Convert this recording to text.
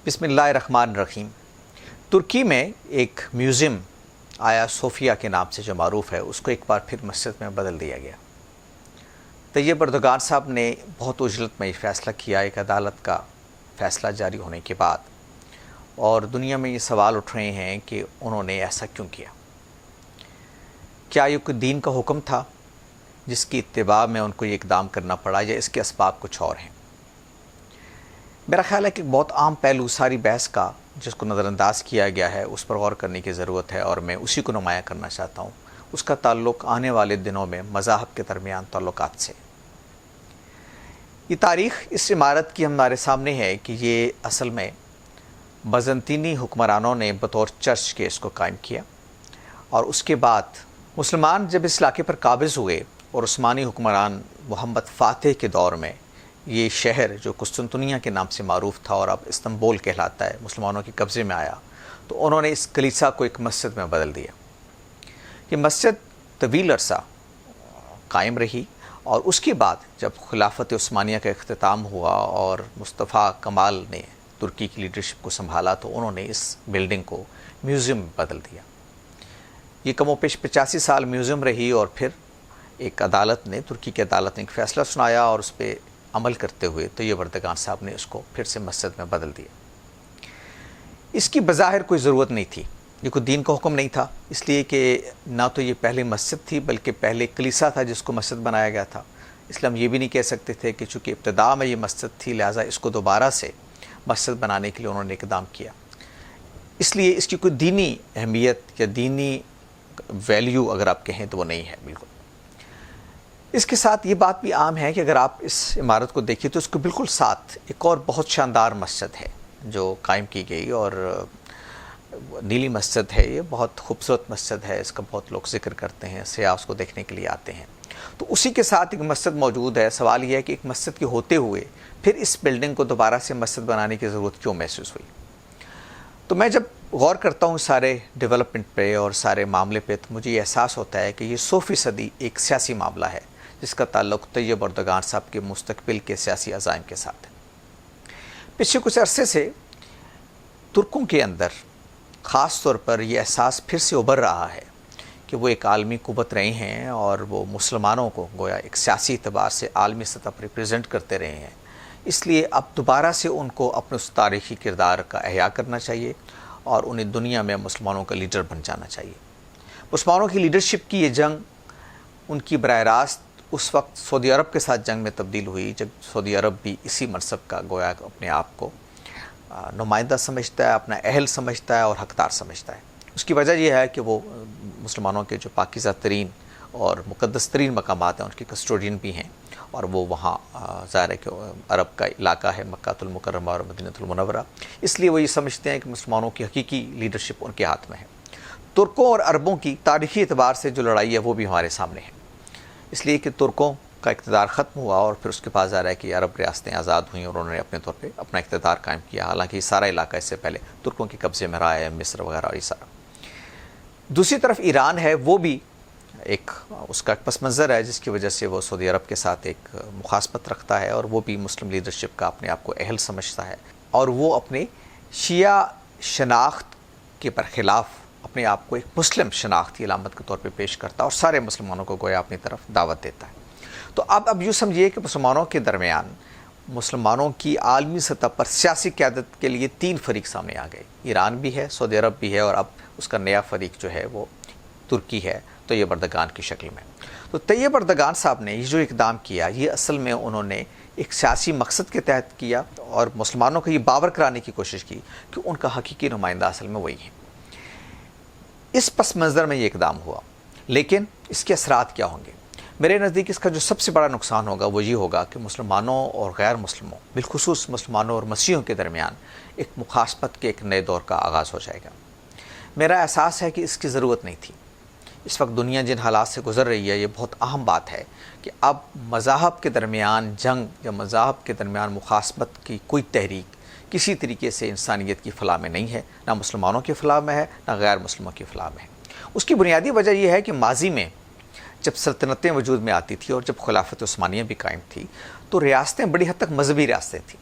بسم اللہ الرحمن الرحیم۔ ترکی میں ایک میوزیم آیا صوفیہ کے نام سے جو معروف ہے، اس کو ایک بار پھر مسجد میں بدل دیا گیا۔ طیب اردگان صاحب نے بہت عجلت میں یہ فیصلہ کیا، ایک عدالت کا فیصلہ جاری ہونے کے بعد، اور دنیا میں یہ سوال اٹھ رہے ہیں کہ انہوں نے ایسا کیوں کیا؟ کیا یہ کوئی دین کا حکم تھا جس کی اتباع میں ان کو یہ اقدام کرنا پڑا، یا اس کے اسباب کچھ اور ہیں؟ میرا خیال ہے کہ بہت عام پہلو ساری بحث کا جس کو نظر انداز کیا گیا ہے اس پر غور کرنے کی ضرورت ہے، اور میں اسی کو نمایاں کرنا چاہتا ہوں۔ اس کا تعلق آنے والے دنوں میں مذاہب کے درمیان تعلقات سے۔ یہ تاریخ اس عمارت کی ہمارے سامنے ہے کہ یہ اصل میں بازنطینی حکمرانوں نے بطور چرچ کے اس کو قائم کیا، اور اس کے بعد مسلمان جب اس علاقے پر قابض ہوئے اور عثمانی حکمران محمد فاتح کے دور میں یہ شہر جو قسطنطنیہ کے نام سے معروف تھا اور اب استنبول کہلاتا ہے، مسلمانوں کے قبضے میں آیا، تو انہوں نے اس کلیسا کو ایک مسجد میں بدل دیا۔ یہ مسجد طویل عرصہ قائم رہی، اور اس کے بعد جب خلافت عثمانیہ کا اختتام ہوا اور مصطفیٰ کمال نے ترکی کی لیڈرشپ کو سنبھالا، تو انہوں نے اس بلڈنگ کو میوزیم میں بدل دیا۔ یہ کم و بیش 85 سال میوزیم رہی، اور پھر ایک عدالت نے، ترکی کی عدالت نے ایک فیصلہ سنایا، اور اس پہ عمل کرتے ہوئے طیب اردگان صاحب نے اس کو پھر سے مسجد میں بدل دیا۔ اس کی بظاہر کوئی ضرورت نہیں تھی، یہ کوئی دین کا حکم نہیں تھا، اس لیے کہ نہ تو یہ پہلے مسجد تھی بلکہ پہلے کلیسا تھا جس کو مسجد بنایا گیا تھا۔ اس لیے ہم یہ بھی نہیں کہہ سکتے تھے کہ چونکہ ابتداء میں یہ مسجد تھی لہٰذا اس کو دوبارہ سے مسجد بنانے کے لیے انہوں نے اقدام کیا۔ اس لیے اس کی کوئی دینی اہمیت یا دینی ویلیو اگر آپ کہیں تو وہ نہیں ہے بالکل۔ اس کے ساتھ یہ بات بھی عام ہے کہ اگر آپ اس عمارت کو دیکھیں تو اس کو بالکل ساتھ ایک اور بہت شاندار مسجد ہے جو قائم کی گئی، اور نیلی مسجد ہے، یہ بہت خوبصورت مسجد ہے، اس کا بہت لوگ ذکر کرتے ہیں، سیاح اس کو دیکھنے کے لیے آتے ہیں۔ تو اسی کے ساتھ ایک مسجد موجود ہے۔ سوال یہ ہے کہ ایک مسجد کے ہوتے ہوئے پھر اس بلڈنگ کو دوبارہ سے مسجد بنانے کی ضرورت کیوں محسوس ہوئی؟ تو میں جب غور کرتا ہوں سارے ڈیولپمنٹ پہ اور سارے معاملے پہ، تو مجھے یہ احساس ہوتا ہے کہ یہ 100% ایک سیاسی معاملہ ہے جس کا تعلق طیب اردگان صاحب کے مستقبل کے سیاسی عزائم کے ساتھ ہے۔ پچھلے کچھ عرصے سے ترکوں کے اندر خاص طور پر یہ احساس پھر سے ابھر رہا ہے کہ وہ ایک عالمی قوت رہے ہیں، اور وہ مسلمانوں کو گویا ایک سیاسی اعتبار سے عالمی سطح پر ریپرزینٹ کرتے رہے ہیں۔ اس لیے اب دوبارہ سے ان کو اپنے اس تاریخی کردار کا احیاء کرنا چاہیے، اور انہیں دنیا میں مسلمانوں کا لیڈر بن جانا چاہیے۔ مسلمانوں کی لیڈرشپ کی یہ جنگ ان کی براہ راست اس وقت سعودی عرب کے ساتھ جنگ میں تبدیل ہوئی جب سعودی عرب بھی اسی منصب کا گویا اپنے آپ کو نمائندہ سمجھتا ہے، اپنا اہل سمجھتا ہے اور حقدار سمجھتا ہے۔ اس کی وجہ یہ ہے کہ وہ مسلمانوں کے جو پاکیزہ ترین اور مقدس ترین مقامات ہیں ان کے کسٹوڈین بھی ہیں، اور وہ وہاں ظاہر ہے کہ عرب کا علاقہ ہے، مکہ المکرمہ اور مدینہ المنورہ، اس لیے وہ یہ سمجھتے ہیں کہ مسلمانوں کی حقیقی لیڈرشپ ان کے ہاتھ میں ہے۔ ترکوں اور عربوں کی تاریخی اعتبار سے جو لڑائی ہے وہ بھی ہمارے سامنے ہے، اس لیے کہ ترکوں کا اقتدار ختم ہوا، اور پھر اس کے بعد ظاہر ہے کہ عرب ریاستیں آزاد ہوئیں اور انہوں نے اپنے طور پہ اپنا اقتدار قائم کیا، حالانکہ یہ سارا علاقہ اس سے پہلے ترکوں کے قبضے میں رہا ہے، مصر وغیرہ اور یہ سارا۔ دوسری طرف ایران ہے، وہ بھی ایک اس کا پس منظر ہے جس کی وجہ سے وہ سعودی عرب کے ساتھ ایک مخاصمت رکھتا ہے، اور وہ بھی مسلم لیڈرشپ کا اپنے آپ کو اہل سمجھتا ہے، اور وہ اپنے شیعہ شناخت کے برخلاف اپنے آپ کو ایک مسلم شناختی علامت کے طور پہ پیش کرتا ہے، اور سارے مسلمانوں کو گویا اپنی طرف دعوت دیتا ہے۔ تو اب یوں سمجھیے کہ مسلمانوں کے درمیان مسلمانوں کی عالمی سطح پر سیاسی قیادت کے لیے 3 فریق سامنے آ گئے۔ ایران بھی ہے، سعودی عرب بھی ہے، اور اب اس کا نیا فریق جو ہے وہ ترکی ہے، طیب اردگان کی شکل میں۔ تو طیب اردگان صاحب نے یہ جو اقدام کیا، یہ اصل میں انہوں نے ایک سیاسی مقصد کے تحت کیا، اور مسلمانوں کو یہ باور کرانے کی کوشش کی کہ ان کا حقیقی نمائندہ اصل میں وہی ہے۔ اس پس منظر میں یہ اقدام ہوا، لیکن اس کے اثرات کیا ہوں گے؟ میرے نزدیک اس کا جو سب سے بڑا نقصان ہوگا وہ یہ ہوگا کہ مسلمانوں اور غیر مسلموں، بالخصوص مسلمانوں اور مسیحیوں کے درمیان ایک مخاصمت کے ایک نئے دور کا آغاز ہو جائے گا۔ میرا احساس ہے کہ اس کی ضرورت نہیں تھی۔ اس وقت دنیا جن حالات سے گزر رہی ہے، یہ بہت اہم بات ہے کہ اب مذاہب کے درمیان جنگ یا مذاہب کے درمیان مخاصمت کی کوئی تحریک کسی طریقے سے انسانیت کی فلاح میں نہیں ہے، نہ مسلمانوں کی فلاح میں ہے، نہ غیر مسلموں کی فلاح میں ہے۔ اس کی بنیادی وجہ یہ ہے کہ ماضی میں جب سلطنتیں وجود میں آتی تھی اور جب خلافت عثمانیہ بھی قائم تھی، تو ریاستیں بڑی حد تک مذہبی ریاستیں تھیں۔